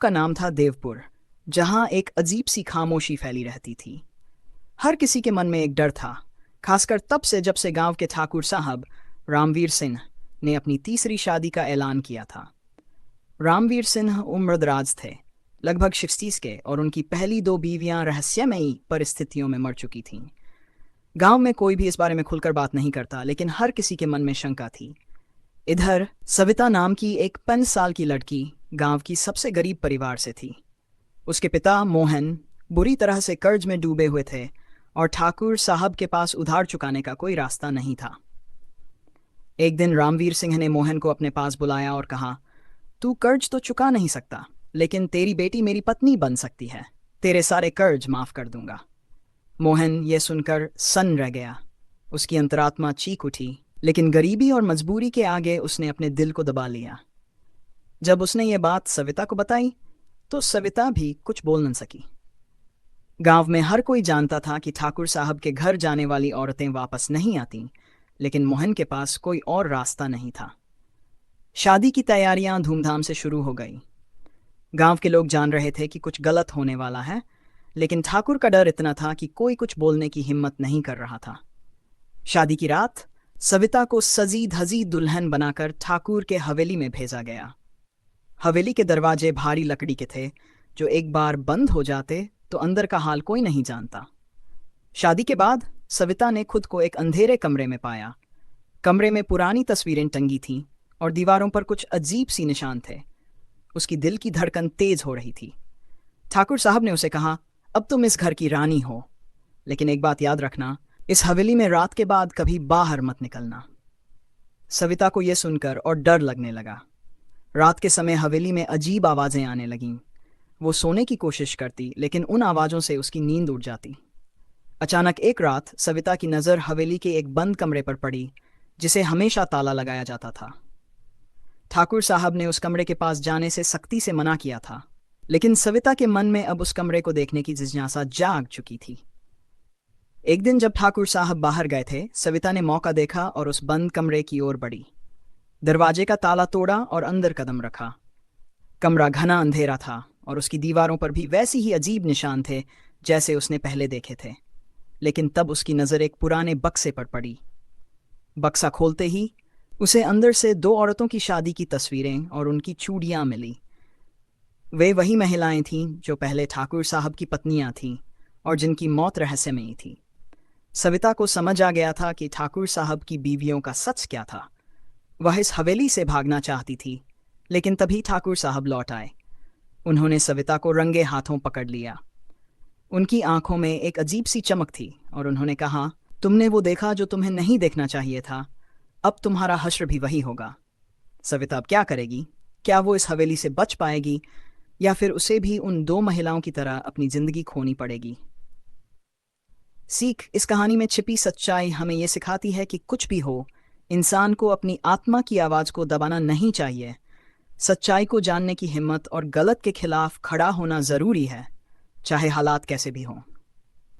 का नाम था देवपुर, जहां एक अजीब सी खामोशी फैली रहती थी। हर किसी के मन में एक डर था, खासकर तब से जब से गांव के ठाकुर साहब रामवीर सिंह ने अपनी तीसरी शादी का ऐलान किया था। रामवीर सिंह उम्रदराज थे, लगभग 60 के, और उनकी पहली दो बीवियां रहस्यमयी परिस्थितियों में मर चुकी थीं। गांव में कोई भी इस बारे में खुलकर बात नहीं करता, लेकिन हर किसी के मन में शंका थी। इधर सविता नाम की एक 5 साल की लड़की गांव की सबसे गरीब परिवार से थी। उसके पिता मोहन बुरी तरह से कर्ज में डूबे हुए थे और ठाकुर साहब के पास उधार चुकाने का कोई रास्ता नहीं था। एक दिन रामवीर सिंह ने मोहन को अपने पास बुलाया और कहा, तू कर्ज तो चुका नहीं सकता, लेकिन तेरी बेटी मेरी पत्नी बन सकती है। तेरे सारे कर्ज माफ कर दूंगा। मोहन ये सुनकर सन्न रह गया। उसकी अंतरात्मा चीख उठी, लेकिन गरीबी और मजबूरी के आगे उसने अपने दिल को दबा लिया। जब उसने ये बात सविता को बताई तो सविता भी कुछ बोल न सकी। गांव में हर कोई जानता था कि ठाकुर साहब के घर जाने वाली औरतें वापस नहीं आतीं, लेकिन मोहन के पास कोई और रास्ता नहीं था। शादी की तैयारियां धूमधाम से शुरू हो गई। गांव के लोग जान रहे थे कि कुछ गलत होने वाला है, लेकिन ठाकुर का डर इतना था कि कोई कुछ बोलने की हिम्मत नहीं कर रहा था। शादी की रात सविता को सजी धजी दुल्हन बनाकर ठाकुर के हवेली में भेजा गया। हवेली के दरवाजे भारी लकड़ी के थे, जो एक बार बंद हो जाते तो अंदर का हाल कोई नहीं जानता। शादी के बाद सविता ने खुद को एक अंधेरे कमरे में पाया। कमरे में पुरानी तस्वीरें टंगी थीं और दीवारों पर कुछ अजीब सी निशान थे। उसकी दिल की धड़कन तेज हो रही थी। ठाकुर साहब ने उसे कहा, अब तुम इस घर की रानी हो, लेकिन एक बात याद रखना, इस हवेली में रात के बाद कभी बाहर मत निकलना। सविता को यह सुनकर और डर लगने लगा। रात के समय हवेली में अजीब आवाजें आने लगीं। वो सोने की कोशिश करती, लेकिन उन आवाज़ों से उसकी नींद उड़ जाती। अचानक एक रात सविता की नज़र हवेली के एक बंद कमरे पर पड़ी, जिसे हमेशा ताला लगाया जाता था। ठाकुर साहब ने उस कमरे के पास जाने से सख्ती से मना किया था, लेकिन सविता के मन में अब उस कमरे को देखने की जिज्ञासा जाग चुकी थी। एक दिन जब ठाकुर साहब बाहर गए थे, सविता ने मौका देखा और उस बंद कमरे की ओर बढ़ी। दरवाजे का ताला तोड़ा और अंदर कदम रखा। कमरा घना अंधेरा था और उसकी दीवारों पर भी वैसी ही अजीब निशान थे जैसे उसने पहले देखे थे। लेकिन तब उसकी नज़र एक पुराने बक्से पर पड़ी। बक्सा खोलते ही उसे अंदर से 2 औरतों की शादी की तस्वीरें और उनकी चूड़ियां मिली। वे वही महिलाएं थीं जो पहले ठाकुर साहब की पत्नियां थीं और जिनकी मौत रहस्यमयी थी। सविता को समझ आ गया था कि ठाकुर साहब की बीवियों का सच क्या था। वह इस हवेली से भागना चाहती थी, लेकिन तभी ठाकुर साहब लौट आए। उन्होंने सविता को रंगे हाथों पकड़ लिया। उनकी आंखों में एक अजीब सी चमक थी और उन्होंने कहा, तुमने वो देखा जो तुम्हें नहीं देखना चाहिए था। अब तुम्हारा हश्र भी वही होगा। सविता अब क्या करेगी? क्या वो इस हवेली से बच पाएगी, या फिर उसे भी उन 2 महिलाओं की तरह अपनी जिंदगी खोनी पड़ेगी? सीख, इस कहानी में छिपी सच्चाई हमें ये सिखाती है कि कुछ भी हो, इंसान को अपनी आत्मा की आवाज़ को दबाना नहीं चाहिए। सच्चाई को जानने की हिम्मत और गलत के खिलाफ खड़ा होना ज़रूरी है, चाहे हालात कैसे भी हों।